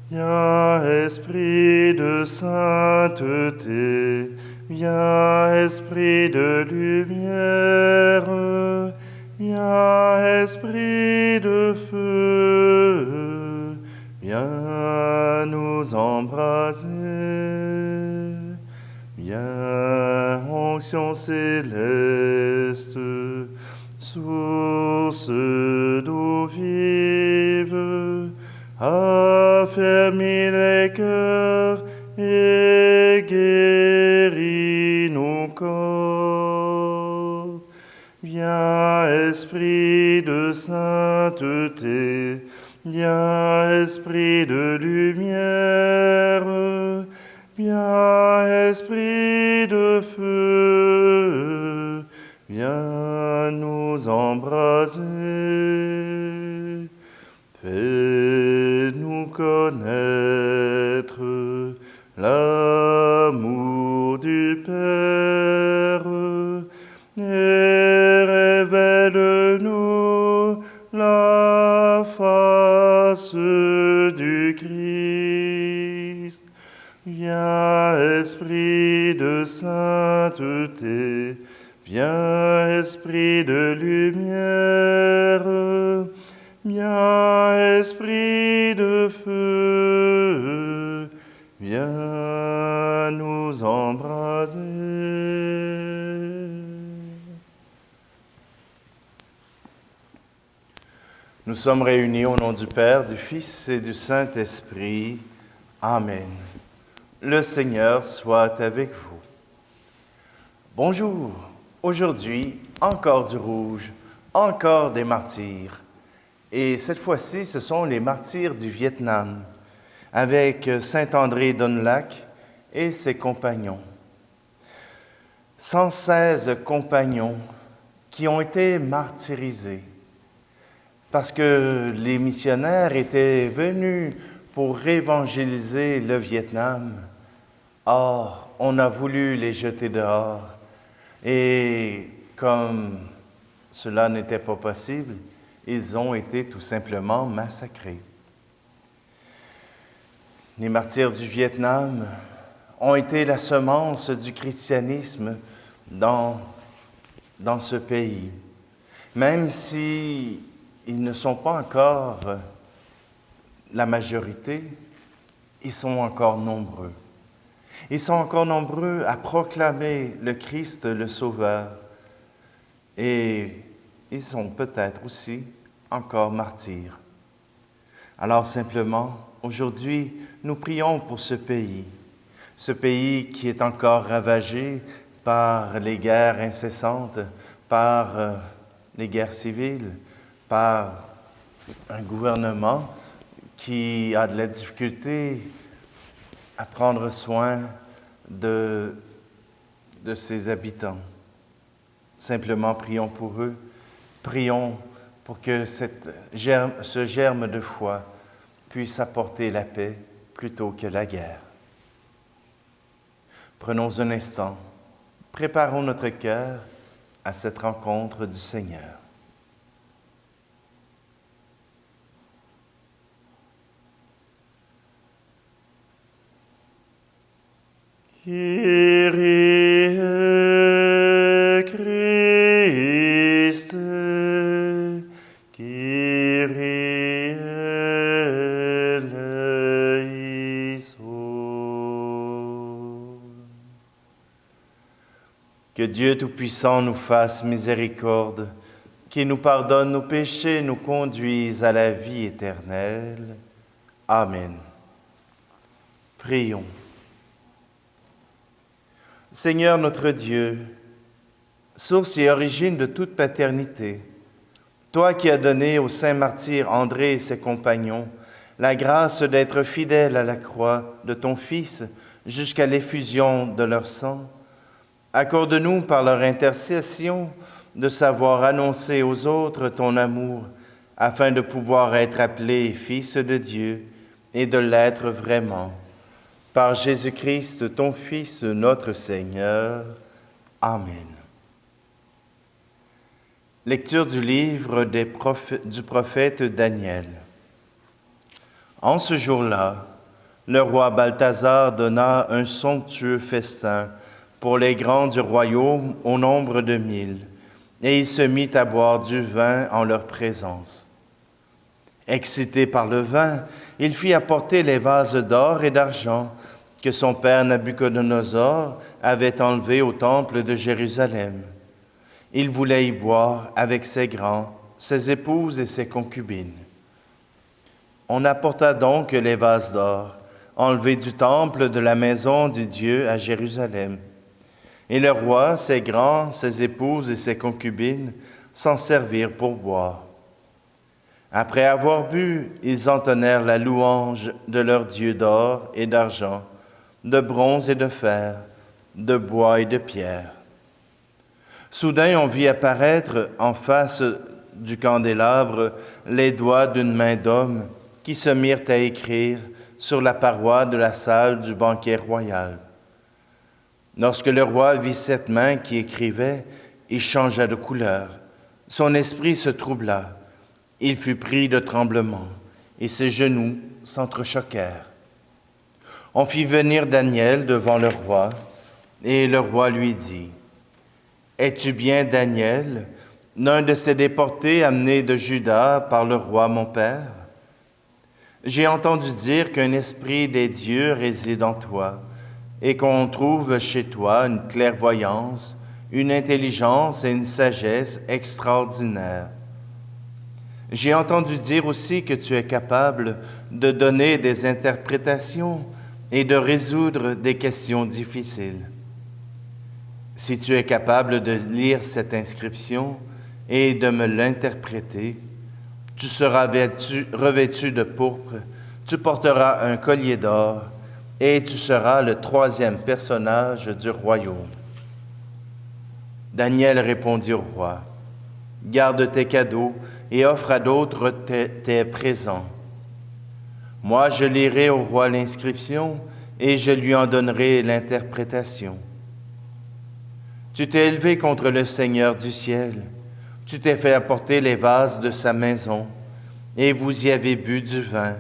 Viens, Esprit de sainteté, viens, Esprit de lumière, viens, Esprit de feu, viens nous embraser. Viens, onction céleste, source d'eau vive, affermis les cœurs et guéris nos corps. Viens, Esprit de sainteté, viens, Esprit de lumière, viens, Esprit de feu, viens nous embraser. Fais-nous connaître l'amour du Père et révèle-nous la face du Christ. Viens, Esprit de sainteté, viens, Esprit de lumière, viens, Esprit de feu, viens nous embraser. Nous sommes réunis au nom du Père, du Fils et du Saint-Esprit. Amen. Le Seigneur soit avec vous. Bonjour. Aujourd'hui, encore du rouge, encore des martyrs. Et cette fois-ci, ce sont les martyrs du Vietnam, avec Saint-André Donlac et ses compagnons. 116 compagnons qui ont été martyrisés parce que les missionnaires étaient venus pour évangéliser le Vietnam. Or, on a voulu les jeter dehors. Et comme cela n'était pas possible, ils ont été tout simplement massacrés. Les martyrs du Vietnam ont été la semence du christianisme dans ce pays. Même si ils ne sont pas encore la majorité, ils sont encore nombreux. Ils sont encore nombreux à proclamer le Christ, le Sauveur. Et ils sont peut-être aussi encore martyrs. Alors simplement, aujourd'hui, nous prions pour ce pays qui est encore ravagé par les guerres incessantes, par les guerres civiles, par un gouvernement qui a de la difficulté à prendre soin de ses habitants. Simplement, prions pour eux. Prions pour que ce germe de foi puisse apporter la paix plutôt que la guerre. Prenons un instant, préparons notre cœur à cette rencontre du Seigneur. Kyrie Christe, Kyrie eleison. Que Dieu Tout-Puissant nous fasse miséricorde, qu'il nous pardonne nos péchés, nous conduise à la vie éternelle. Amen. Prions. Seigneur notre Dieu, source et origine de toute paternité, toi qui as donné au saint martyr André et ses compagnons la grâce d'être fidèles à la croix de ton Fils jusqu'à l'effusion de leur sang, accorde-nous par leur intercession de savoir annoncer aux autres ton amour, afin de pouvoir être appelés fils de Dieu et de l'être vraiment. Par Jésus-Christ, ton Fils, notre Seigneur. Amen. Lecture du livre du prophète Daniel. En ce jour-là, le roi Balthazar donna un somptueux festin pour les grands du royaume au nombre de 1000, et il se mit à boire du vin en leur présence. Excité par le vin, il fit apporter les vases d'or et d'argent que son père Nabuchodonosor avait enlevés au temple de Jérusalem. Il voulait y boire avec ses grands, ses épouses et ses concubines. On apporta donc les vases d'or, enlevés du temple de la maison du Dieu à Jérusalem. Et le roi, ses grands, ses épouses et ses concubines s'en servirent pour boire. Après avoir bu, ils entonnèrent la louange de leur Dieu d'or et d'argent, de bronze et de fer, de bois et de pierre. Soudain, on vit apparaître en face du candélabre les doigts d'une main d'homme qui se mirent à écrire sur la paroi de la salle du banquet royal. Lorsque le roi vit cette main qui écrivait, il changea de couleur. Son esprit se troubla. Il fut pris de tremblement et ses genoux s'entrechoquèrent. On fit venir Daniel devant le roi et le roi lui dit, « Es-tu bien Daniel, l'un de ces déportés amenés de Juda par le roi mon père? J'ai entendu dire qu'un esprit des dieux réside en toi et qu'on trouve chez toi une clairvoyance, une intelligence et une sagesse extraordinaires. J'ai entendu dire aussi que tu es capable de donner des interprétations et de résoudre des questions difficiles. Si tu es capable de lire cette inscription et de me l'interpréter, tu seras revêtu de pourpre, tu porteras un collier d'or et tu seras le 3e personnage du royaume. » Daniel répondit au roi, « Garde tes cadeaux et offre à d'autres tes présents. Moi, je lirai au roi l'inscription et je lui en donnerai l'interprétation. Tu t'es élevé contre le Seigneur du ciel, tu t'es fait apporter les vases de sa maison, et vous y avez bu du vin.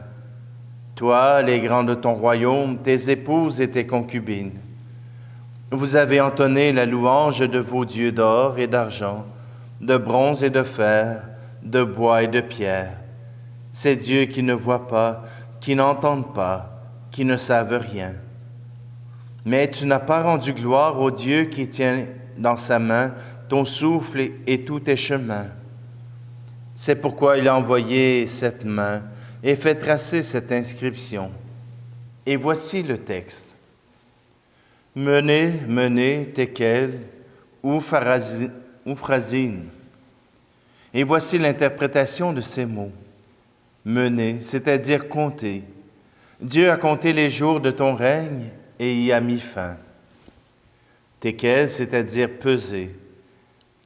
Toi, les grands de ton royaume, tes épouses et tes concubines. Vous avez entonné la louange de vos dieux d'or et d'argent, de bronze et de fer, de bois et de pierre, ces dieux qui ne voient pas, qui n'entendent pas, qui ne savent rien. Mais tu n'as pas rendu gloire au Dieu qui tient dans sa main ton souffle et tous tes chemins. C'est pourquoi il a envoyé cette main et fait tracer cette inscription. Et voici le texte. Menez, menez, Tekel, Upharsin. Et voici l'interprétation de ces mots. Mener, c'est-à-dire compter. Dieu a compté les jours de ton règne et y a mis fin. Tekel, c'est-à-dire peser.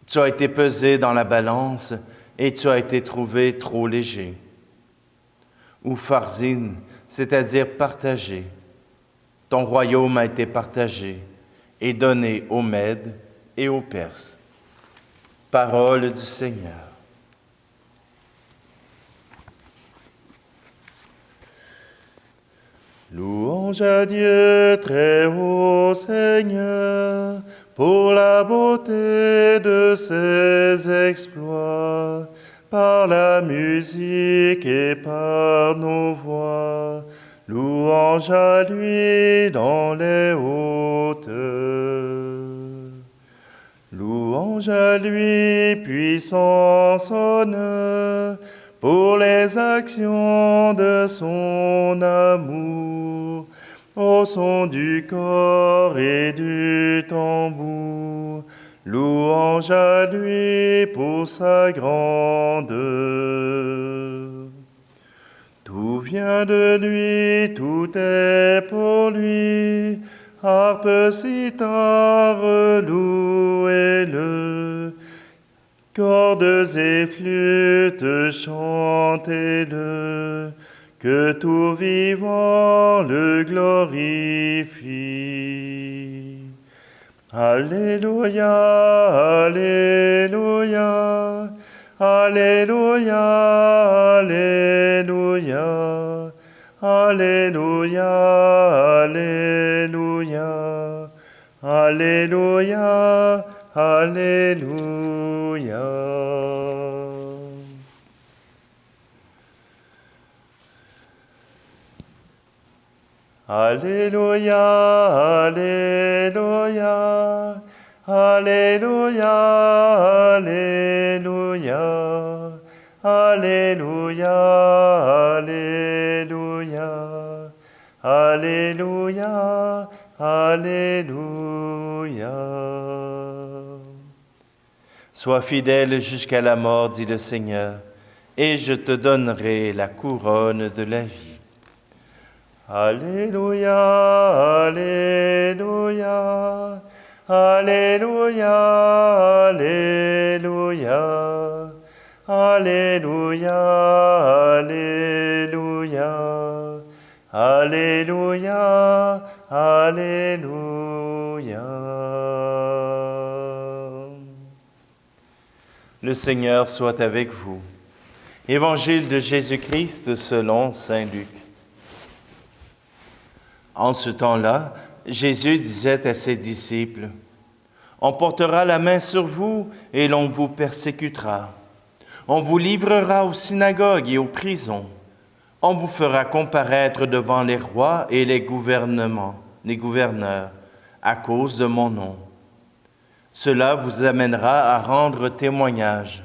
Tu as été pesé dans la balance et tu as été trouvé trop léger. Upharsin, c'est-à-dire partagé. Ton royaume a été partagé et donné aux Mèdes et aux Perses. Parole du Seigneur. Louange à Dieu très haut Seigneur, pour la beauté de ses exploits, par la musique et par nos voix. Louange à lui dans les hautes. Louange à lui, puissance, honneur, pour les actions de son amour, au son du corps et du tambour. Louange à lui pour sa grandeur. Tout vient de lui, tout est pour lui. Harpe, cithare, louez-le. Cordes et flûtes, chantez-le. Que tout vivant le glorifie. Alléluia, Alléluia, Alléluia, Alléluia, Alléluia, Alléluia, Alléluia, Alléluia. Alléluia, Alléluia, Alléluia, Alléluia, Alléluia, Alléluia, Alléluia, Alléluia. Sois fidèle jusqu'à la mort, dit le Seigneur, et je te donnerai la couronne de la vie. Alléluia, Alléluia, Alléluia, Alléluia, Alléluia, Alléluia, Alléluia, Alléluia. Le Seigneur soit avec vous. Évangile de Jésus-Christ selon saint Luc. En ce temps-là, Jésus disait à ses disciples, « On portera la main sur vous et l'on vous persécutera. On vous livrera aux synagogues et aux prisons. On vous fera comparaître devant les rois et les gouverneurs, à cause de mon nom. Cela vous amènera à rendre témoignage.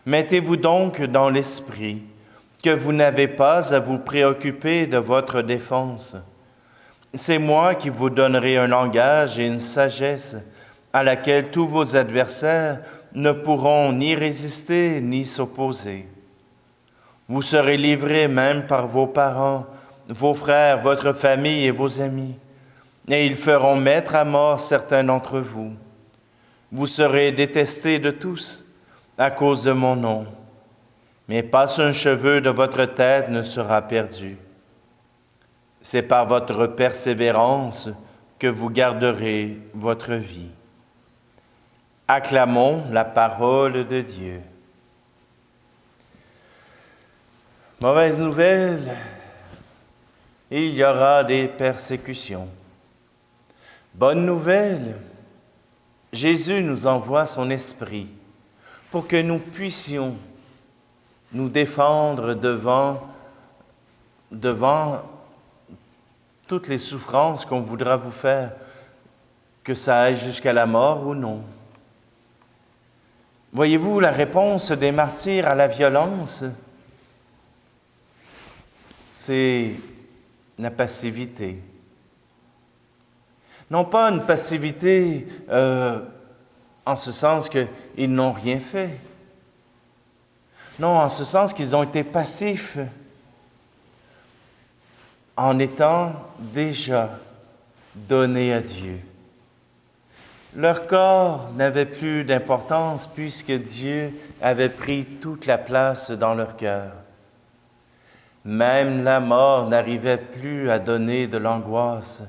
Mettez-vous donc dans l'esprit que vous n'avez pas à vous préoccuper de votre défense. C'est moi qui vous donnerai un langage et une sagesse à laquelle tous vos adversaires ne pourront ni résister ni s'opposer. Vous serez livrés même par vos parents, vos frères, votre famille et vos amis, et ils feront mettre à mort certains d'entre vous. Vous serez détestés de tous à cause de mon nom, mais pas un cheveu de votre tête ne sera perdu. C'est par votre persévérance que vous garderez votre vie. » Acclamons la parole de Dieu. Mauvaise nouvelle, il y aura des persécutions. Bonne nouvelle, Jésus nous envoie son Esprit pour que nous puissions nous défendre devant toutes les souffrances qu'on voudra vous faire, que ça aille jusqu'à la mort ou non. Voyez-vous la réponse des martyrs à la violence? C'est la passivité. Non pas une passivité en ce sens qu'ils n'ont rien fait. Non, en ce sens qu'ils ont été passifs en étant déjà donnés à Dieu. Leur corps n'avait plus d'importance puisque Dieu avait pris toute la place dans leur cœur. Même la mort n'arrivait plus à donner de l'angoisse,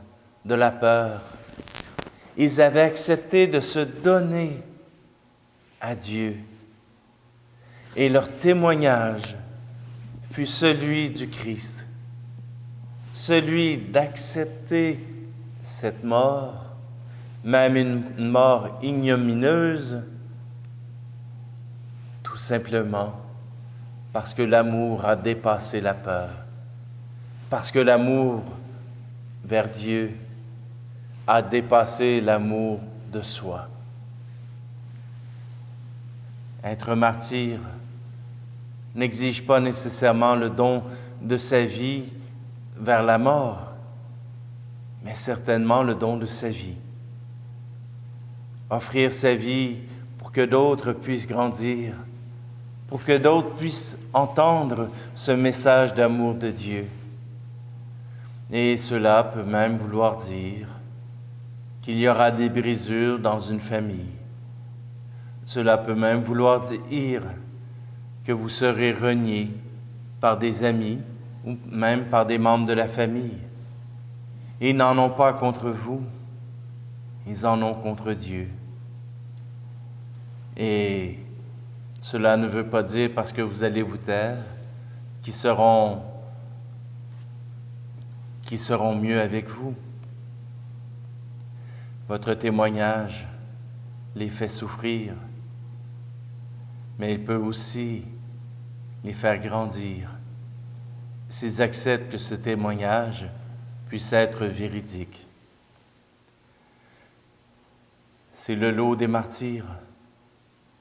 de la peur. Ils avaient accepté de se donner à Dieu. Et leur témoignage fut celui du Christ, celui d'accepter cette mort, même une mort ignominieuse, tout simplement parce que l'amour a dépassé la peur, parce que l'amour vers Dieu a dépassé l'amour de soi. Être martyr n'exige pas nécessairement le don de sa vie vers la mort, mais certainement le don de sa vie. Offrir sa vie pour que d'autres puissent grandir, pour que d'autres puissent entendre ce message d'amour de Dieu. Et cela peut même vouloir dire qu'il y aura des brisures dans une famille. Cela peut même vouloir dire que vous serez reniés par des amis ou même par des membres de la famille. Ils n'en ont pas contre vous, ils en ont contre Dieu. Et cela ne veut pas dire, parce que vous allez vous taire, qu'ils seront qui seront mieux avec vous. Votre témoignage les fait souffrir, mais il peut aussi les faire grandir s'ils acceptent que ce témoignage puisse être véridique. C'est le lot des martyrs,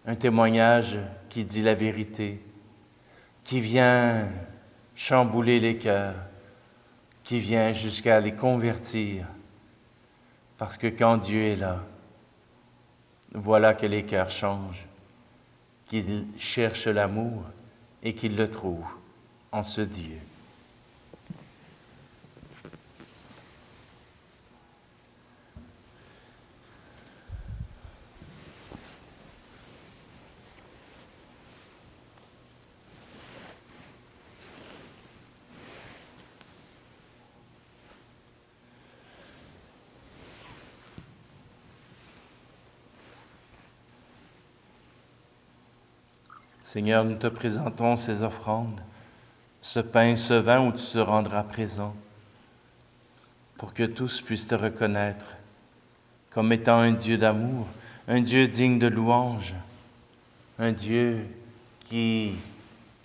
un témoignage qui dit la vérité, qui vient chambouler les cœurs, qui vient jusqu'à les convertir, parce que quand Dieu est là, voilà que les cœurs changent, qu'ils cherchent l'amour et qu'ils le trouvent en ce Dieu. Seigneur, nous te présentons ces offrandes, ce pain et ce vin où tu te rendras présent, pour que tous puissent te reconnaître comme étant un Dieu d'amour, un Dieu digne de louange, un Dieu qui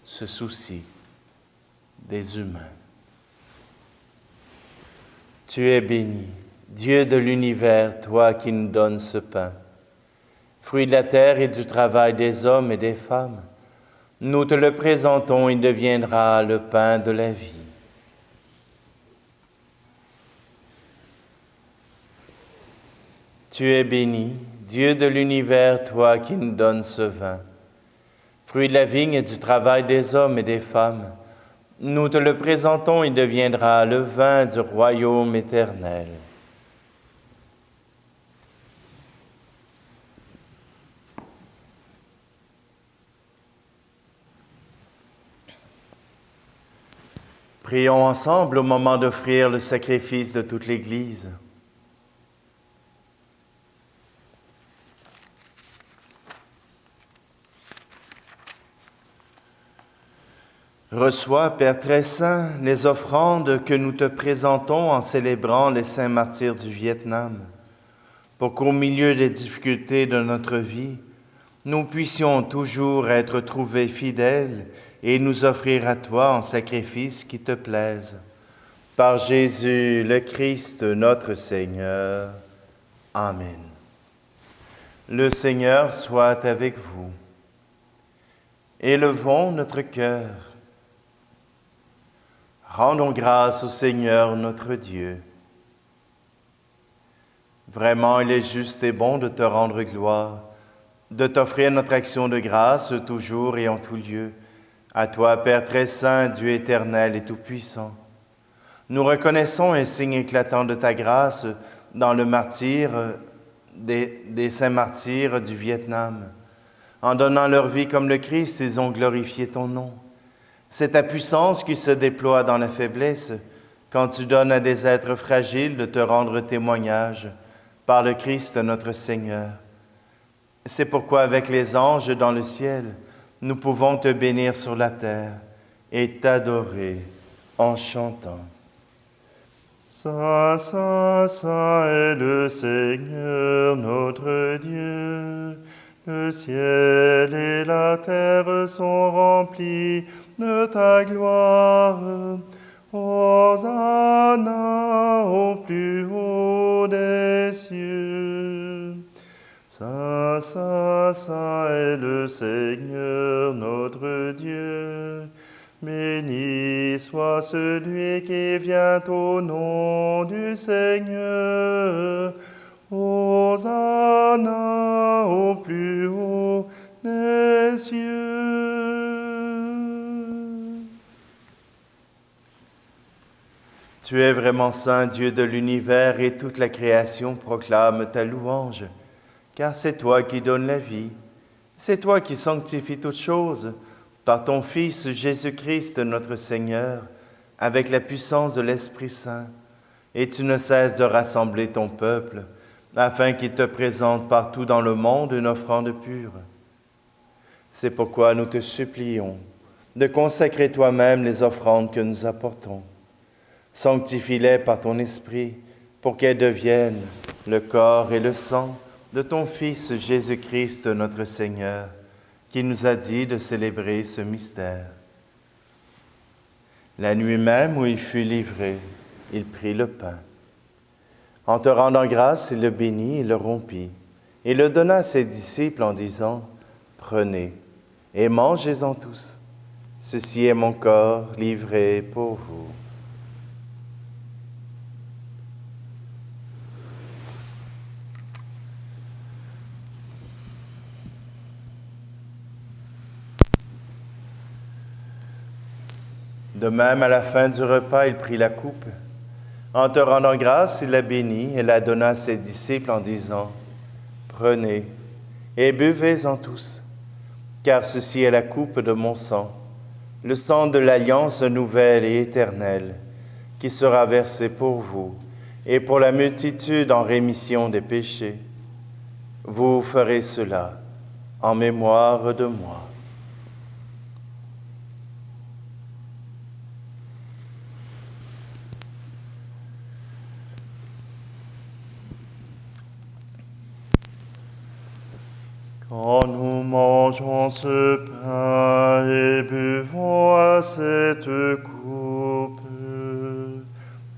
se soucie des humains. Tu es béni, Dieu de l'univers, toi qui nous donnes ce pain, fruit de la terre et du travail des hommes et des femmes. Nous te le présentons, il deviendra le pain de la vie. Tu es béni, Dieu de l'univers, toi qui nous donnes ce vin, fruit de la vigne et du travail des hommes et des femmes. Nous te le présentons, il deviendra le vin du royaume éternel. Prions ensemble au moment d'offrir le sacrifice de toute l'Église. Reçois, Père très saint, les offrandes que nous te présentons en célébrant les saints martyrs du Vietnam, pour qu'au milieu des difficultés de notre vie, nous puissions toujours être trouvés fidèles et nous offrir à toi en sacrifice qui te plaise. Par Jésus le Christ, notre Seigneur. Amen. Le Seigneur soit avec vous. Élevons notre cœur. Rendons grâce au Seigneur notre Dieu. Vraiment, il est juste et bon de te rendre gloire, de t'offrir notre action de grâce toujours et en tout lieu. À toi, Père très saint, Dieu éternel et tout-puissant, nous reconnaissons un signe éclatant de ta grâce dans le martyre des saints martyrs du Vietnam. En donnant leur vie comme le Christ, ils ont glorifié ton nom. C'est ta puissance qui se déploie dans la faiblesse quand tu donnes à des êtres fragiles de te rendre témoignage par le Christ notre Seigneur. C'est pourquoi avec les anges dans le ciel, nous pouvons te bénir sur la terre et t'adorer en chantant. Saint, Saint, Saint est le Seigneur notre Dieu. Le ciel et la terre sont remplis de ta gloire. Hosanna au plus haut des cieux. Saint, Saint, Saint est le Seigneur notre Dieu. Béni soit celui qui vient au nom du Seigneur. Hosanna au plus haut des cieux. Tu es vraiment saint, Dieu de l'univers, et toute la création proclame ta louange. Car c'est toi qui donnes la vie, c'est toi qui sanctifies toutes choses, par ton Fils Jésus-Christ notre Seigneur, avec la puissance de l'Esprit Saint, et tu ne cesses de rassembler ton peuple, afin qu'il te présente partout dans le monde une offrande pure. C'est pourquoi nous te supplions de consacrer toi-même les offrandes que nous apportons. Sanctifie-les par ton Esprit, pour qu'elles deviennent le corps et le sang de ton Fils Jésus-Christ notre Seigneur, qui nous a dit de célébrer ce mystère. La nuit même où il fut livré, il prit le pain. En te rendant grâce, il le bénit et le rompit, et le donna à ses disciples en disant, « Prenez et mangez-en tous. Ceci est mon corps livré pour vous. » De même, à la fin du repas, il prit la coupe. En te rendant grâce, il la bénit et la donna à ses disciples en disant, « Prenez et buvez-en tous, car ceci est la coupe de mon sang, le sang de l'alliance nouvelle et éternelle, qui sera versé pour vous et pour la multitude en rémission des péchés. Vous ferez cela en mémoire de moi. » Quand nous mangeons ce pain et buvons à cette coupe,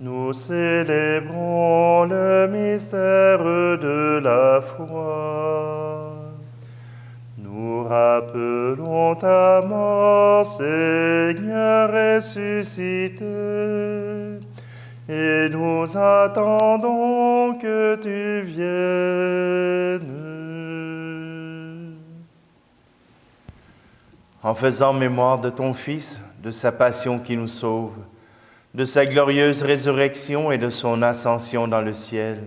nous célébrons le mystère de la foi. Nous rappelons ta mort, Seigneur ressuscité, et nous attendons que tu viennes. En faisant mémoire de ton Fils, de sa passion qui nous sauve, de sa glorieuse résurrection et de son ascension dans le ciel,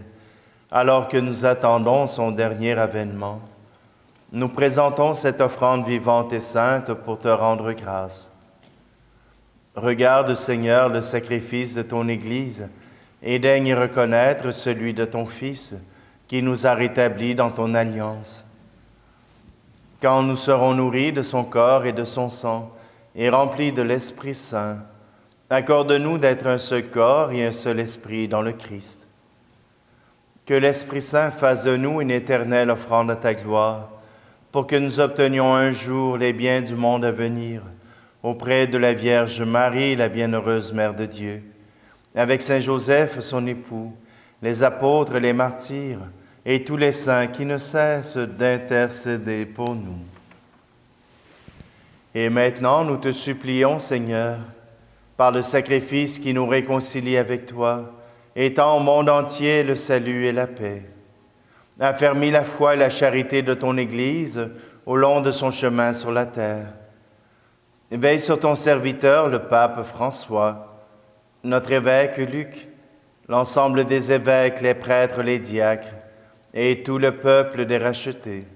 alors que nous attendons son dernier avènement, nous présentons cette offrande vivante et sainte pour te rendre grâce. Regarde, Seigneur, le sacrifice de ton Église et daigne y reconnaître celui de ton Fils qui nous a rétablis dans ton alliance. Quand nous serons nourris de son corps et de son sang et remplis de l'Esprit Saint, accorde-nous d'être un seul corps et un seul esprit dans le Christ. Que l'Esprit Saint fasse de nous une éternelle offrande à ta gloire, pour que nous obtenions un jour les biens du monde à venir, auprès de la Vierge Marie, la bienheureuse Mère de Dieu, avec Saint Joseph, son époux, les apôtres, les martyrs, et tous les saints qui ne cessent d'intercéder pour nous. Et maintenant, nous te supplions, Seigneur, par le sacrifice qui nous réconcilie avec toi, étends au monde entier le salut et la paix. Affermis la foi et la charité de ton Église au long de son chemin sur la terre. Veille sur ton serviteur, le pape François, notre évêque Luc, l'ensemble des évêques, les prêtres, les diacres, et tout le peuple des rachetés.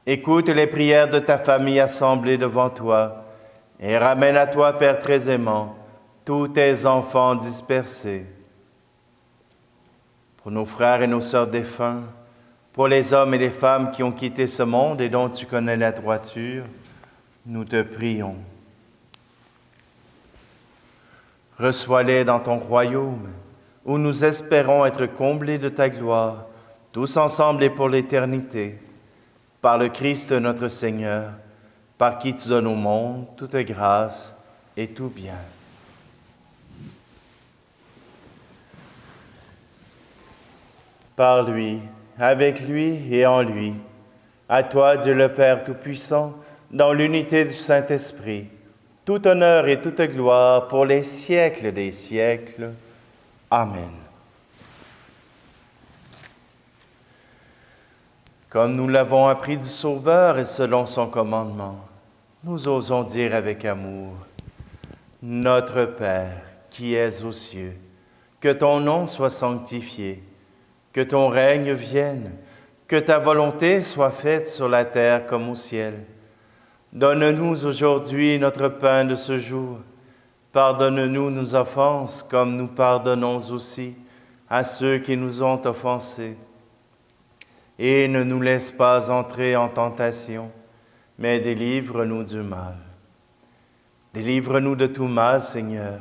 Écoute les prières de ta famille assemblée devant toi, et ramène à toi, Père très aimant, tous tes enfants dispersés. Pour nos frères et nos sœurs défunts, pour les hommes et les femmes qui ont quitté ce monde et dont tu connais la droiture, nous te prions. Reçois-les dans ton royaume, où nous espérons être comblés de ta gloire, tous ensemble et pour l'éternité, par le Christ notre Seigneur, par qui tu donnes au monde toute grâce et tout bien. Par lui, avec lui et en lui, à toi, Dieu le Père Tout-Puissant, dans l'unité du Saint-Esprit, tout honneur et toute gloire pour les siècles des siècles. Amen. Comme nous l'avons appris du Sauveur et selon son commandement, nous osons dire avec amour, « Notre Père, qui es aux cieux, que ton nom soit sanctifié, que ton règne vienne, que ta volonté soit faite sur la terre comme au ciel. Donne-nous aujourd'hui notre pain de ce jour. Pardonne-nous nos offenses comme nous pardonnons aussi à ceux qui nous ont offensés. Et ne nous laisse pas entrer en tentation, mais délivre-nous du mal. Délivre-nous de tout mal, Seigneur,